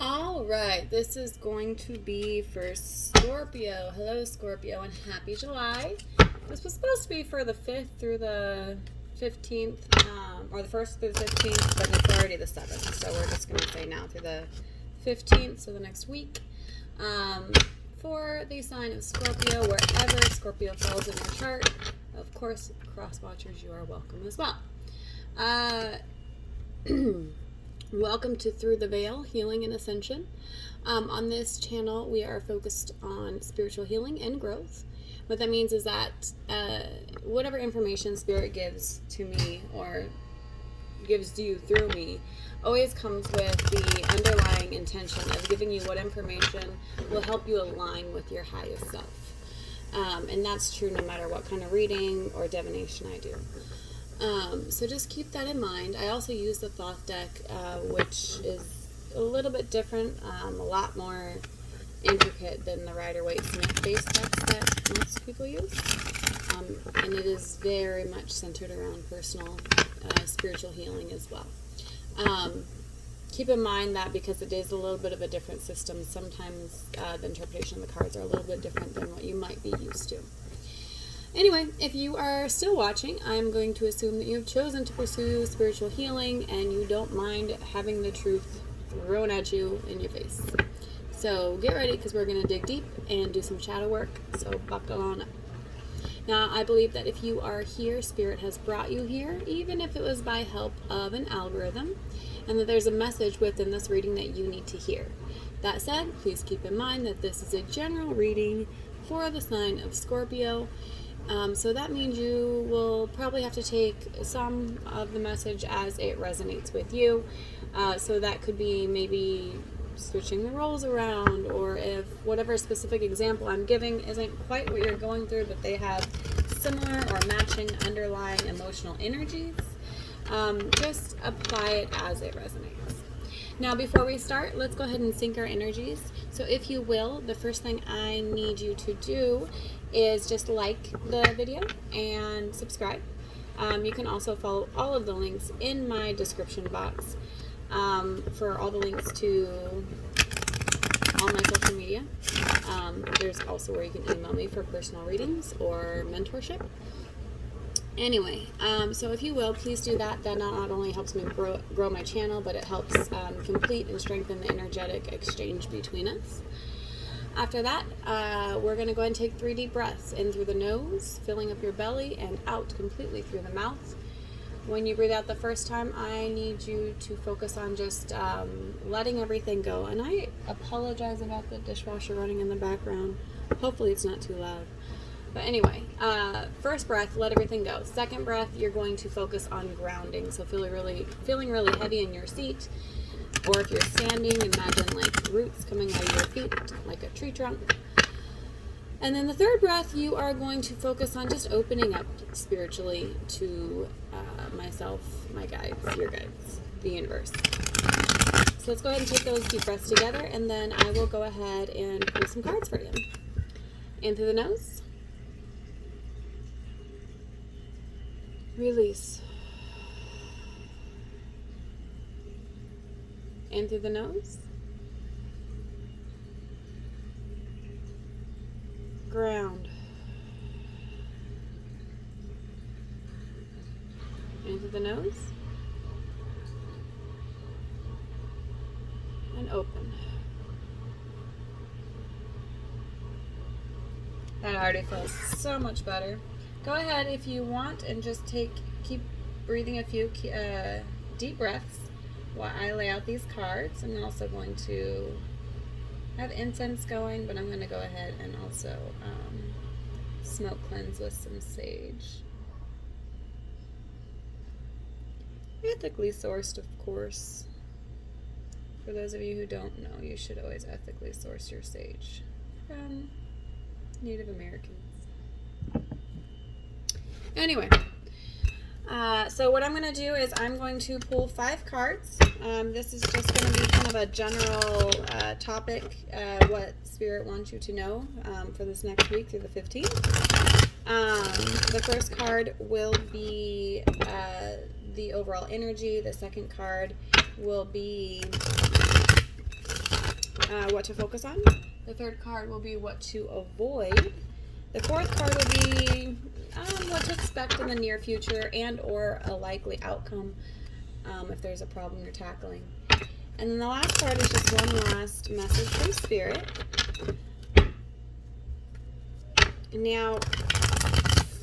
All right, this is going to be for Scorpio. Hello, Scorpio, and happy July. This was supposed to be for the 5th through the 15th, or the 1st through the 15th, but it's already the 7th, so we're just going to say now through the 15th, so the next week. For the sign of Scorpio, wherever Scorpio falls in your chart, of course, cross watchers, you are welcome as well. Welcome to Through the Veil, Healing and Ascension. On this channel, we are focused on spiritual healing and growth. What that means is that whatever information Spirit gives to me or gives to you through me always comes with the underlying intention of giving you what information will help you align with your highest self. And that's true no matter what kind of reading or divination I do. So just keep that in mind. I also use the Thoth deck, which is a little bit different, a lot more intricate than the Rider-Waite-Smith based decks that most people use. And it is very much centered around personal spiritual healing as well. Keep in mind that because it is a little bit of a different system, sometimes the interpretation of the cards are a little bit different than what you might be used to. Anyway, if you are still watching, I'm going to assume that you've chosen to pursue spiritual healing and you don't mind having the truth thrown at you in your face. So get ready, because we're going to dig deep and do some shadow work, so buckle on up. Now, I believe that if you are here, Spirit has brought you here, even if it was by help of an algorithm, and that there's a message within this reading that you need to hear. That said, please keep in mind that this is a general reading for the sign of Scorpio. So that means you will probably have to take some of the message as it resonates with you. So that could be maybe switching the roles around, or if whatever specific example I'm giving isn't quite what you're going through, but they have similar or matching underlying emotional energies, just apply it as it resonates. Now, before we start, let's go ahead and sync our energies. So if you will, the first thing I need you to do is just like the video and subscribe. You can also follow all of the links in my description box for all the links to all my social media. There's also where you can email me for personal readings or mentorship. Anyway, so if you will, please do that. That not only helps me grow my channel, but it helps complete and strengthen the energetic exchange between us. After that, we're going to go ahead and take 3 deep breaths in through the nose, filling up your belly, and out completely through the mouth. When you breathe out the first time, I need you to focus on just letting everything go. And I apologize about the dishwasher running in the background. Hopefully it's not too loud. But anyway, first breath, let everything go. Second breath, you're going to focus on grounding. So feeling really heavy in your seat. Or if you're standing, imagine like roots coming out of your feet, like a tree trunk. And then the third breath, you are going to focus on just opening up spiritually to myself, my guides, your guides, the universe. So let's go ahead and take those deep breaths together, and then I will go ahead and pull some cards for you. In through the nose. Release. In through the nose. Ground. In through the nose. And open. That already feels so much better. Go ahead if you want and just keep breathing a few deep breaths while I lay out these cards. I'm also going to have incense going, but I'm going to go ahead and also smoke cleanse with some sage. Ethically sourced, of course. For those of you who don't know, you should always ethically source your sage from Native Americans. Anyway, so what I'm going to do is I'm going to pull 5 cards. This is just going to be kind of a general topic, what Spirit wants you to know for this next week through the 15th. The first card will be the overall energy. The second card will be what to focus on. The third card will be what to avoid. The fourth card will be what to expect in the near future and or a likely outcome if there's a problem you're tackling. And then the last card is just one last message from Spirit. Now,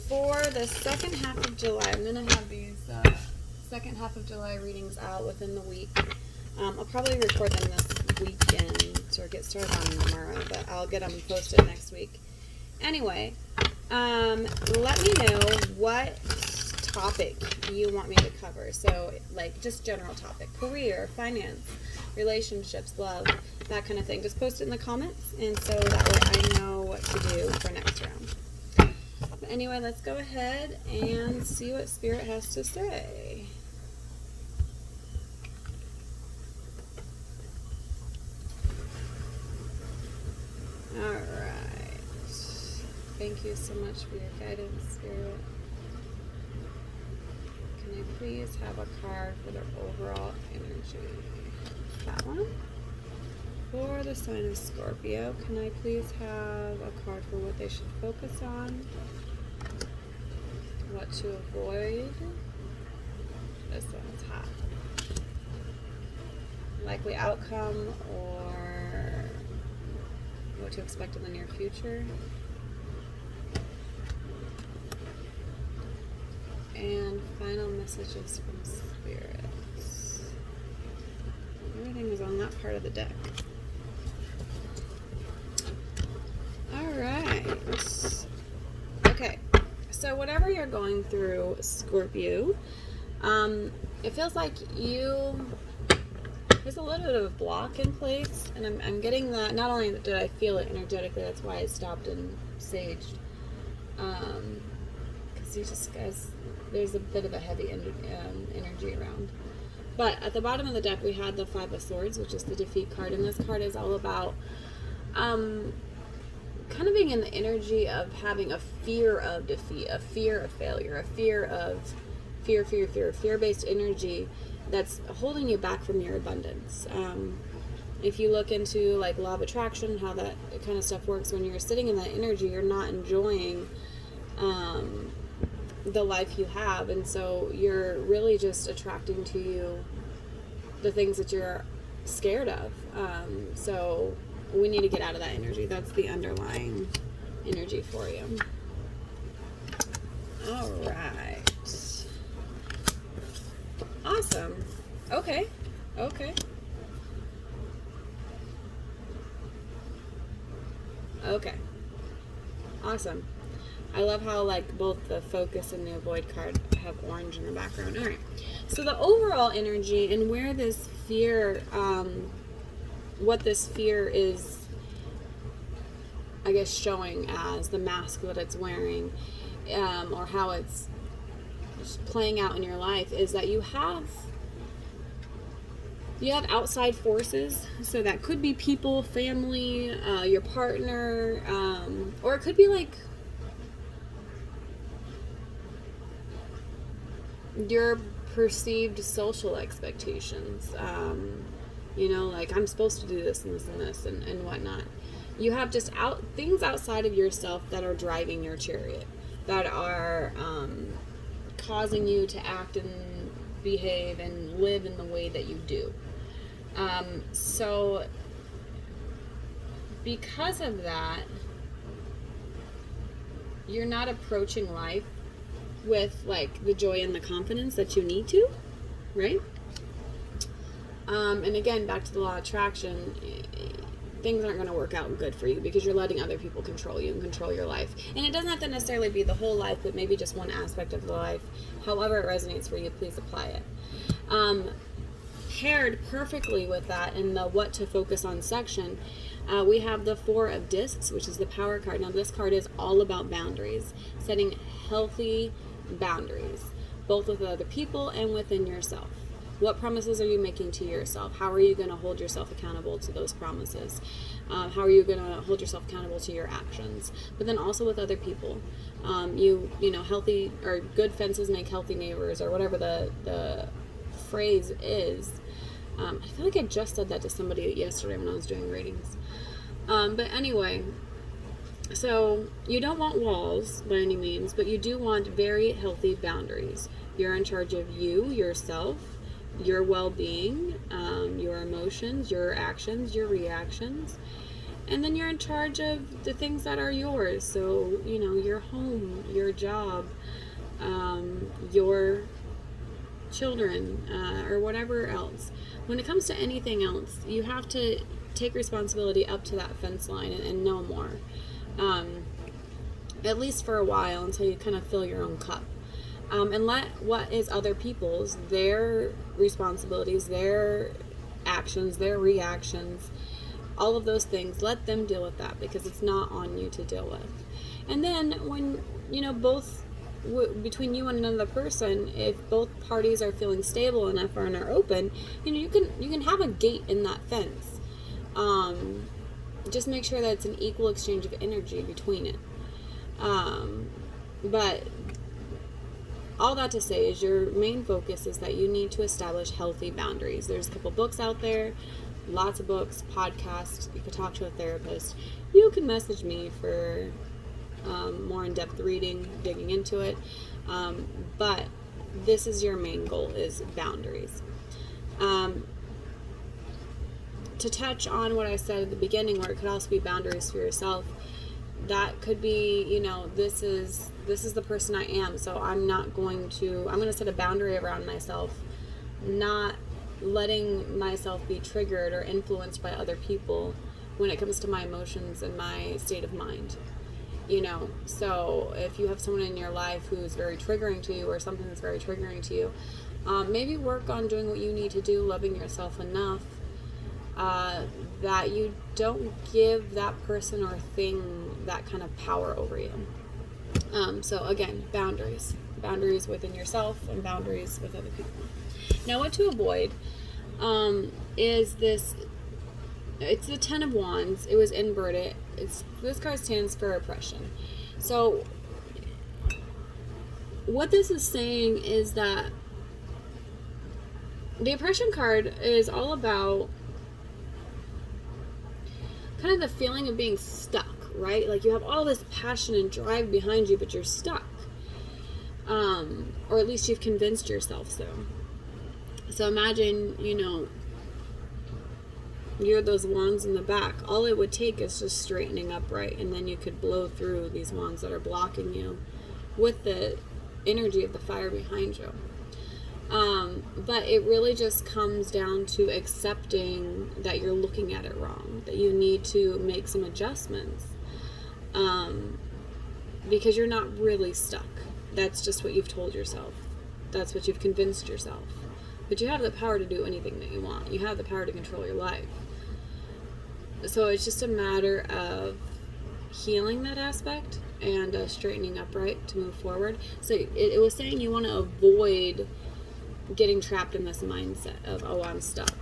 for the second half of July, I'm going to have these second half of July readings out within the week. I'll probably record them this weekend or get started on them tomorrow, but I'll get them posted next week. Anyway, let me know what topic you want me to cover. So, like, just general topic. Career, finance, relationships, love, that kind of thing. Just post it in the comments, and so that way I know what to do for next round. But anyway, let's go ahead and see what Spirit has to say. Alright. Thank you so much for your guidance, Spirit. Can I please have a card for their overall energy? That one. For the sign of Scorpio, can I please have a card for what they should focus on? What to avoid? This one's hot. Likely outcome or what to expect in the near future. And final messages from spirits. Everything is on that part of the deck. Alright. Okay. So whatever you're going through, Scorpio, it feels like there's a little bit of a block in place, and I'm getting that. Not only did I feel it energetically, that's why I stopped and saged, because you just guys, there's a bit of a heavy energy around. But at the bottom of the deck we had the Five of Swords, which is the defeat card, and this card is all about kind of being in the energy of having a fear of defeat, a fear of failure, a fear of fear-based energy that's holding you back from your abundance. If you look into like law of attraction, how that kind of stuff works, when you're sitting in that energy, you're not enjoying the life you have, and so you're really just attracting to you the things that you're scared of. So we need to get out of that energy. That's the underlying energy for you. All right. Awesome. Okay. Awesome. I love how like both the focus and the avoid card have orange in the background. All right. So the overall energy and where this fear, what this fear is, I guess, showing as the mask that it's wearing, or how it's playing out in your life, is that you have outside forces. So that could be people, family, your partner, or it could be like your perceived social expectations. Like I'm supposed to do this and this and this and whatnot. You have just things outside of yourself that are driving your chariot, that are causing you to act and behave and live in the way that you do. So because of that, you're not approaching life with like the joy and the confidence that you need to, right? And again, back to the law of attraction, things aren't going to work out good for you because you're letting other people control you and control your life. And it doesn't have to necessarily be the whole life, but maybe just one aspect of the life. However it resonates for you, please apply it. Paired perfectly with that in the what to focus on section, we have the Four of Discs, which is the power card. Now this card is all about boundaries, setting healthy boundaries, both with other people and within yourself. What promises are you making to yourself? How are you going to hold yourself accountable to those promises? How are you going to hold yourself accountable to your actions? But then also with other people. Healthy or good fences make healthy neighbors, or whatever the phrase is. I feel like I just said that to somebody yesterday when I was doing readings. But anyway, so you don't want walls by any means, but you do want very healthy boundaries. You're in charge of you, yourself, your well-being, your emotions, your actions, your reactions. And then you're in charge of the things that are yours. So, your home, your job, your children, or whatever else. When it comes to anything else, you have to take responsibility up to that fence line and no more. At least for a while, until you kind of fill your own cup. And let what is other people's, their responsibilities, their actions, their reactions, all of those things, let them deal with that, because it's not on you to deal with. And then when, between you and another person, if both parties are feeling stable enough and are open, you can have a gate in that fence. Just make sure that it's an equal exchange of energy between it. But all that to say is your main focus is that you need to establish healthy boundaries. There's a couple books out there, lots of books, podcasts. You can talk to a therapist. You can message me for more in-depth reading, digging into it. But this is your main goal, is boundaries. To touch on what I said at the beginning, where it could also be boundaries for yourself, that could be, this is the person I am, so I'm going to set a boundary around myself, not letting myself be triggered or influenced by other people when it comes to my emotions and my state of mind. So if you have someone in your life who's very triggering to you, or something that's very triggering to you, maybe work on doing what you need to do, loving yourself enough that you don't give that person or thing that kind of power over you. So again, boundaries within yourself and boundaries with other people. Now, what to avoid is this. It's the 10 of Wands. It was inverted. This card stands for oppression. So what this is saying is that the oppression card is all about kind of the feeling of being stuck, right? Like you have all this passion and drive behind you, but you're stuck. Or at least you've convinced yourself so. So imagine, you're those wands in the back. All it would take is just straightening upright, and then you could blow through these wands that are blocking you with the energy of the fire behind you. But it really just comes down to accepting that you're looking at it wrong, that you need to make some adjustments, because you're not really stuck. That's just what you've told yourself. That's what you've convinced yourself. But you have the power to do anything that you want. You have the power to control your life. So it's just a matter of healing that aspect and straightening upright to move forward. So it was saying you want to avoid getting trapped in this mindset of, oh, I'm stuck.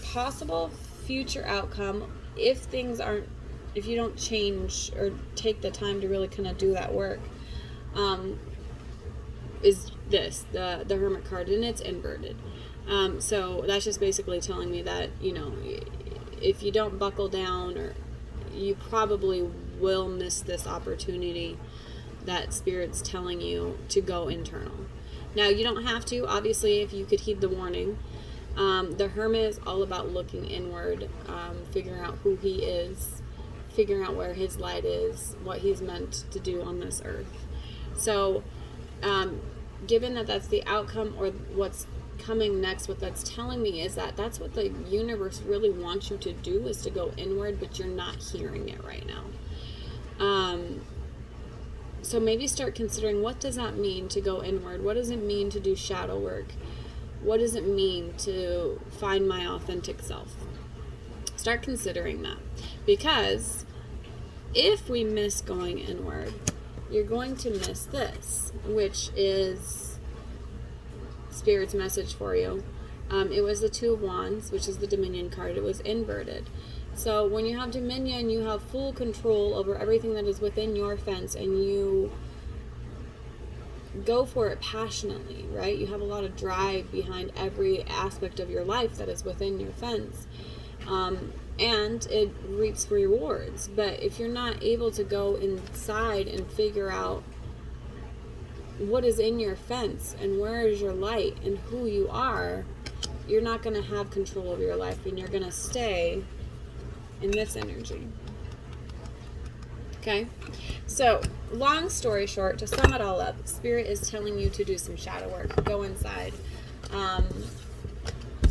Possible future outcome, if you don't change or take the time to really kind of do that work, is this, the Hermit card, and it's inverted. So that's just basically telling me that, if you don't buckle down, or you probably will miss this opportunity that Spirit's telling you to go internal. Now, you don't have to, obviously, if you could heed the warning. The Hermit is all about looking inward, figuring out who he is, figuring out where his light is, what he's meant to do on this earth. So, given that that's the outcome, or what's coming next, what that's telling me is that that's what the universe really wants you to do, is to go inward, but you're not hearing it right now. So maybe start considering, what does that mean to go inward? What does it mean to do shadow work? What does it mean to find my authentic self? Start considering that. Because if we miss going inward, you're going to miss this, which is Spirit's message for you. It was the Two of Wands, which is the Dominion card. It was inverted. So when you have dominion, you have full control over everything that is within your fence, and you go for it passionately, right? You have a lot of drive behind every aspect of your life that is within your fence. And it reaps rewards. But if you're not able to go inside and figure out what is in your fence and where is your light and who you are, you're not going to have control of your life, and you're going to stay in this energy. Okay? So, long story short, to sum it all up, Spirit is telling you to do some shadow work. Go inside.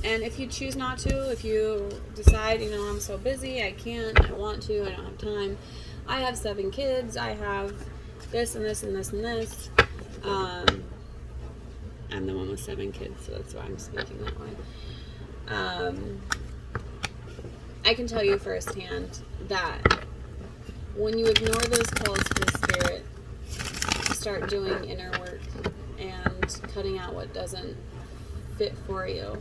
And if you choose not to, if you decide, I'm so busy, I can't, I want to, I don't have time. I have 7 kids, I have this and this and this and this. I'm the one with 7 kids, so that's why I'm speaking that way. I can tell you firsthand that when you ignore those calls from Spirit, start doing inner work and cutting out what doesn't fit for you.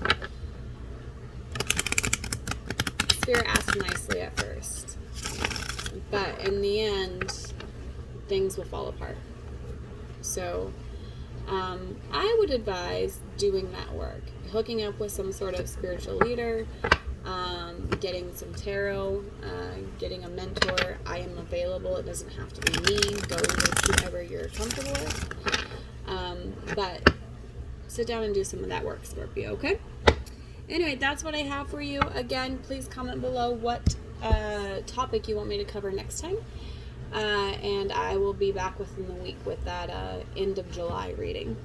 Spirit asks nicely at first, but in the end, things will fall apart. So, I would advise doing that work, hooking up with some sort of spiritual leader, getting some tarot, getting a mentor. I am available. It doesn't have to be me. Go with whoever you're comfortable with. But sit down and do some of that work, Scorpio, okay? Anyway, that's what I have for you. Again, please comment below what topic you want me to cover next time. And I will be back within the week with that end of July reading.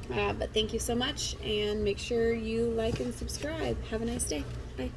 But thank you so much, and make sure you like and subscribe. Have a nice day. Bye.